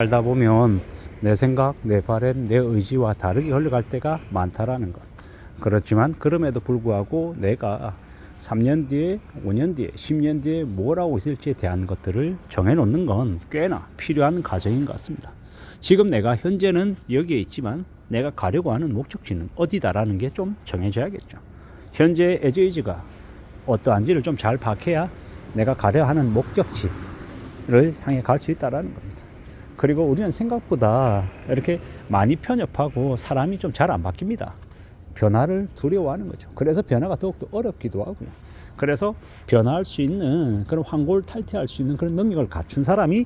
살다 보면 내 생각, 내 바램, 내 의지와 다르게 흘러갈 때가 많다라는 것. 그렇지만 그럼에도 불구하고 내가 3년 뒤에, 5년 뒤에, 10년 뒤에 뭘 하고 있을지에 대한 것들을 정해놓는 건 꽤나 필요한 과정인 것 같습니다. 지금 내가 현재는 여기에 있지만 내가 가려고 하는 목적지는 어디다라는 게 좀 정해져야겠죠. 현재 에즈이즈가 어떠한지를 좀 잘 파악해야 내가 가려 하는 목적지를 향해 갈 수 있다라는 겁니다. 그리고 우리는 생각보다 이렇게 많이 편협하고 사람이 좀 잘 안 바뀝니다. 변화를 두려워하는 거죠. 그래서 변화가 더욱더 어렵기도 하고요. 그래서 변화할 수 있는 그런 환골탈퇴할 수 있는 그런 능력을 갖춘 사람이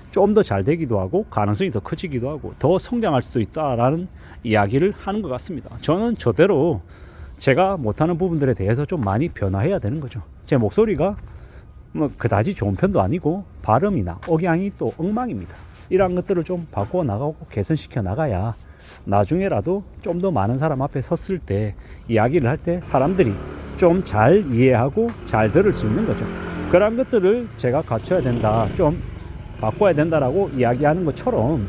좀 더 잘 되기도 하고 가능성이 더 커지기도 하고 더 성장할 수도 있다라는 이야기를 하는 것 같습니다. 저는 저대로 제가 못하는 부분들에 대해서 좀 많이 변화해야 되는 거죠. 제 목소리가 뭐 그다지 좋은 편도 아니고 발음이나 억양이 또 엉망입니다. 이러한 것들을 좀 바꿔 나가고 개선시켜 나가야 나중에라도 좀 더 많은 사람 앞에 섰을 때 이야기를 할 때 사람들이 좀 잘 이해하고 잘 들을 수 있는 거죠. 그런 것들을 제가 갖춰야 된다, 좀 바꿔야 된다라고 이야기하는 것처럼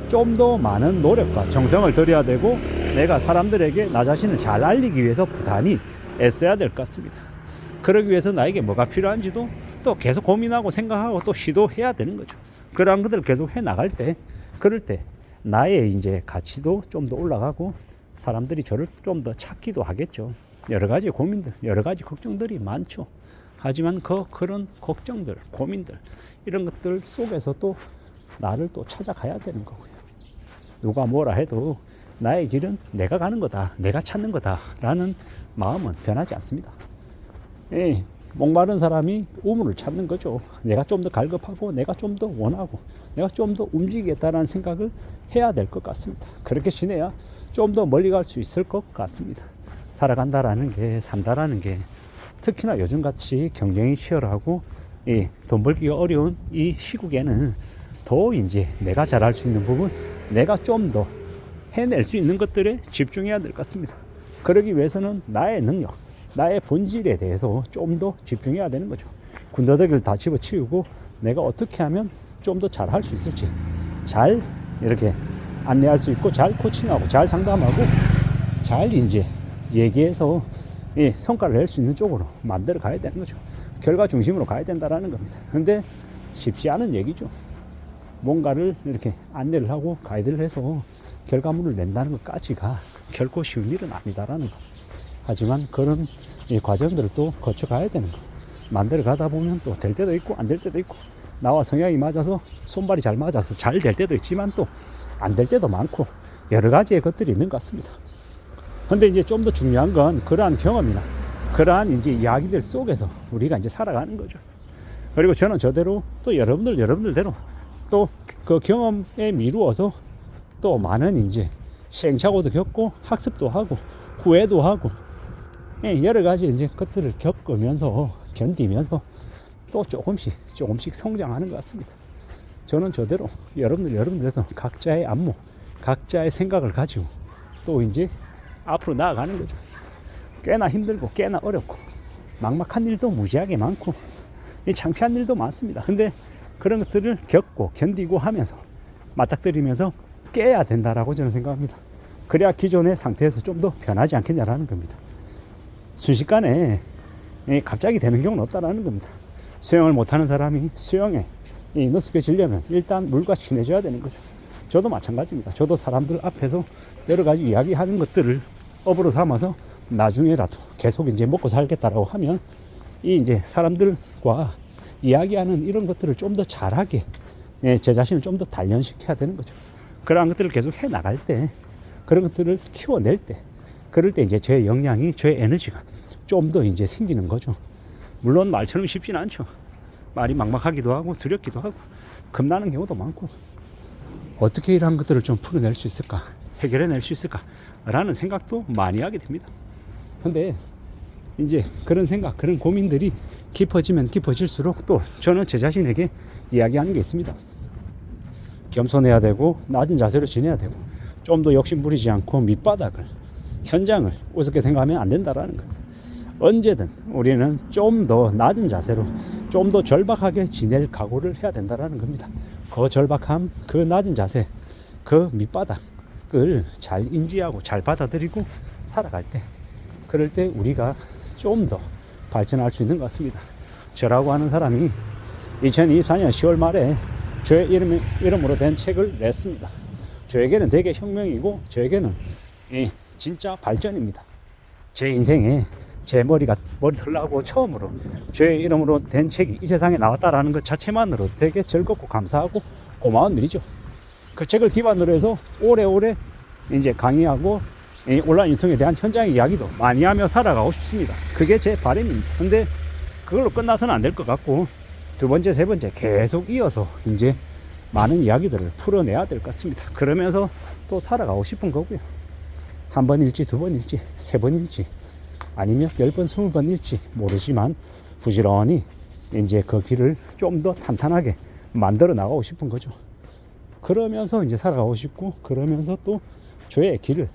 좀 더 많은 노력과 정성을 들여야 되고 내가 사람들에게 나 자신을 잘 알리기 위해서 부단히 애써야 될 것 같습니다. 그러기 위해서 나에게 뭐가 필요한지도 또 계속 고민하고 생각하고 또 시도해야 되는 거죠. 그러한 것들을 계속 해 나갈 때, 그럴 때 나의 이제 가치도 좀 더 올라가고 사람들이 저를 좀 더 찾기도 하겠죠. 여러 가지 고민들, 여러 가지 걱정들이 많죠. 하지만 그런 걱정들, 고민들, 이런 것들 속에서 또 나를 또 찾아가야 되는 거고요. 누가 뭐라 해도 나의 길은 내가 가는 거다, 내가 찾는 거다라는 마음은 변하지 않습니다. 예, 목마른 사람이 우물을 찾는 거죠. 내가 좀 더 갈급하고 내가 좀 더 원하고 내가 좀 더 움직이겠다라는 생각을 해야 될 것 같습니다. 그렇게 지내야 좀 더 멀리 갈 수 있을 것 같습니다. 살아간다라는 게, 산다라는 게 특히나 요즘같이 경쟁이 치열하고 돈 벌기가 어려운 이 시국에는 더 이제 내가 잘할 수 있는 부분, 내가 좀 더 해낼 수 있는 것들에 집중해야 될 것 같습니다. 그러기 위해서는 나의 능력, 나의 본질에 대해서 좀 더 집중해야 되는 거죠. 군더더기를 다 집어치우고 내가 어떻게 하면 좀 더 잘할 수 있을지 잘 이렇게 안내할 수 있고 잘 코칭하고 잘 상담하고 잘 이제 얘기해서 성과를 낼 수 있는 쪽으로 만들어 가야 되는 거죠. 결과 중심으로 가야 된다라는 겁니다. 근데 쉽지 않은 얘기죠. 뭔가를 이렇게 안내를 하고 가이드를 해서 결과물을 낸다는 것까지가 결코 쉬운 일은 아니다라는 거. 하지만 그런 과정들을 또 거쳐가야 되는 거. 만들어 가다 보면 또 될 때도 있고 안 될 때도 있고 나와 성향이 맞아서 손발이 잘 맞아서 잘 될 때도 있지만 또 안 될 때도 많고 여러 가지의 것들이 있는 것 같습니다. 근데 이제 좀 더 중요한 건 그러한 경험이나 그러한 이제 이야기들 속에서 우리가 이제 살아가는 거죠. 그리고 저는 저대로 또 여러분들대로 또 그 경험에 미루어서 또 많은 이제 시행착오도 겪고 학습도 하고 후회도 하고 여러 가지 이제 것들을 겪으면서 견디면서 또 조금씩 성장하는 것 같습니다. 저는 저대로 여러분들에서 각자의 안목, 각자의 생각을 가지고 또 이제 앞으로 나아가는 거죠. 꽤나 힘들고 꽤나 어렵고 막막한 일도 무지하게 많고 창피한 일도 많습니다. 근데 그런 것들을 겪고 견디고 하면서 맞닥뜨리면서 깨야 된다라고 저는 생각합니다. 그래야 기존의 상태에서 좀 더 변하지 않겠냐라는 겁니다. 순식간에 갑자기 되는 경우는 없다라는 겁니다. 수영을 못하는 사람이 수영에 능숙해지려면 일단 물과 친해져야 되는 거죠. 저도 마찬가지입니다. 저도 사람들 앞에서 여러 가지 이야기하는 것들을 업으로 삼아서 나중에라도 계속 이제 먹고 살겠다라고 하면 이제 사람들과 이야기하는 이런 것들을 좀 더 잘하게 제 자신을 좀 더 단련시켜야 되는 거죠. 그러한 것들을 계속 해 나갈 때, 그런 것들을 키워낼 때, 그럴 때 이제 제 역량이, 제 에너지가 좀 더 이제 생기는 거죠. 물론 말처럼 쉽지는 않죠. 말이 막막하기도 하고 두렵기도 하고 겁나는 경우도 많고 어떻게 이러한 것들을 좀 풀어낼 수 있을까, 해결해낼 수 있을까 라는 생각도 많이 하게 됩니다. 근데 이제 그런 생각, 그런 고민들이 깊어지면 깊어질수록 또 저는 제 자신에게 이야기하는 게 있습니다. 겸손해야 되고 낮은 자세로 지내야 되고 좀 더 욕심 부리지 않고 밑바닥을, 현장을 우습게 생각하면 안 된다라는 거. 언제든 우리는 좀 더 낮은 자세로 좀 더 절박하게 지낼 각오를 해야 된다는 겁니다. 그 절박함, 그 낮은 자세, 그 밑바닥을 잘 인지하고 잘 받아들이고 살아갈 때, 그럴 때 우리가 좀 더 발전할 수 있는 것 같습니다. 저라고 하는 사람이 2024년 10월 말에 저의 이름으로 된 책을 냈습니다. 저에게는 되게 혁명이고 저에게는 진짜 발전입니다. 제 인생에 제 머리 털나고 처음으로 저의 이름으로 된 책이 이 세상에 나왔다라는 것 자체만으로 되게 즐겁고 감사하고 고마운 일이죠. 그 책을 기반으로 해서 오래오래 이제 강의하고 온라인 유통에 대한 현장 이야기도 많이 하며 살아가고 싶습니다. 그게 제 바람입니다. 근데 그걸로 끝나서는 안 될 것 같고 두 번째, 세 번째 계속 이어서 이제 많은 이야기들을 풀어내야 될 것 같습니다. 그러면서 또 살아가고 싶은 거고요. 한 번일지 두 번일지 세 번일지 아니면 10번, 20번일지 모르지만 부지런히 이제 그 길을 좀 더 탄탄하게 만들어 나가고 싶은 거죠. 그러면서 이제 살아가고 싶고 그러면서 또 저의 길을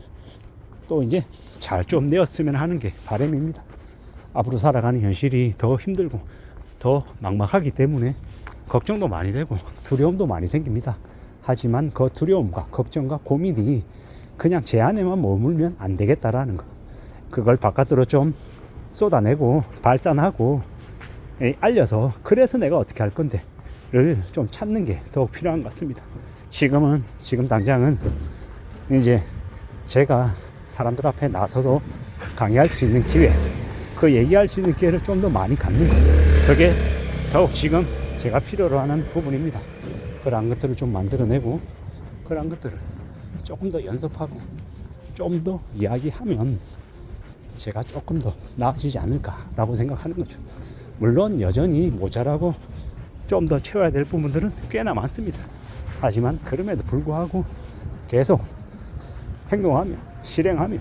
또 이제 잘 좀 내었으면 하는 게 바람입니다. 앞으로 살아가는 현실이 더 힘들고 더 막막하기 때문에 걱정도 많이 되고 두려움도 많이 생깁니다. 하지만 그 두려움과 걱정과 고민이 그냥 제 안에만 머물면 안 되겠다라는 거, 그걸 바깥으로 좀 쏟아내고 발산하고 알려서 그래서 내가 어떻게 할 건데를 좀 찾는 게 더욱 필요한 것 같습니다. 지금 당장은 이제 제가 사람들 앞에 나서서 강의할 수 있는 기회, 그 얘기할 수 있는 기회를 좀 더 많이 갖는 것, 그게 더욱 지금 제가 필요로 하는 부분입니다. 그런 것들을 좀 만들어내고 그런 것들을 조금 더 연습하고 좀 더 이야기하면 제가 조금 더 나아지지 않을까라고 생각하는 거죠. 물론 여전히 모자라고 좀 더 채워야 될 부분들은 꽤나 많습니다. 하지만 그럼에도 불구하고 계속 행동하며 실행하며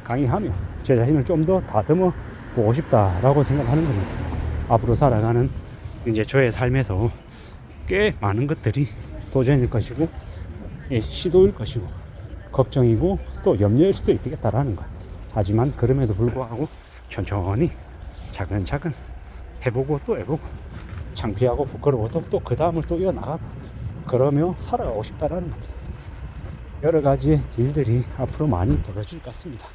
강의하며 제 자신을 좀 더 다듬어 보고 싶다라고 생각하는 겁니다. 앞으로 살아가는 이제 저의 삶에서 꽤 많은 것들이 도전일 것이고 시도일 것이고 걱정이고 또 염려일 수도 있겠다라는 것. 하지만 그럼에도 불구하고 천천히 차근차근 해보고 또 해보고 창피하고 부끄러워도 또 그 다음을 또 이어나가고 그러며 살아가고 싶다라는 겁니다. 여러 가지 일들이 앞으로 많이 벌어질 것 같습니다.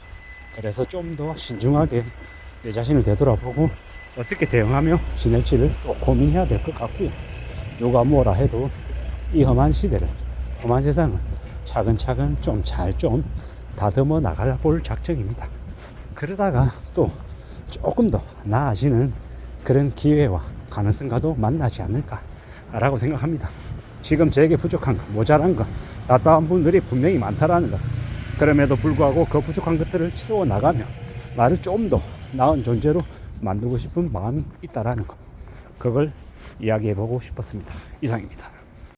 그래서 좀 더 신중하게 내 자신을 되돌아보고 어떻게 대응하며 지낼지를 또 고민해야 될 것 같고요. 누가 뭐라 해도 이 험한 시대를, 험한 세상을 차근차근 좀 잘 좀 다듬어 나가볼 작정입니다. 그러다가 또 조금 더 나아지는 그런 기회와 가능성과도 만나지 않을까라고 생각합니다. 지금 제게 부족한 것, 모자란 것, 답답한 부분들이 분명히 많다라는 것, 그럼에도 불구하고 그 부족한 것들을 채워나가며 나를 좀 더 나은 존재로 만들고 싶은 마음이 있다라는 것, 그걸 이야기해보고 싶었습니다. 이상입니다.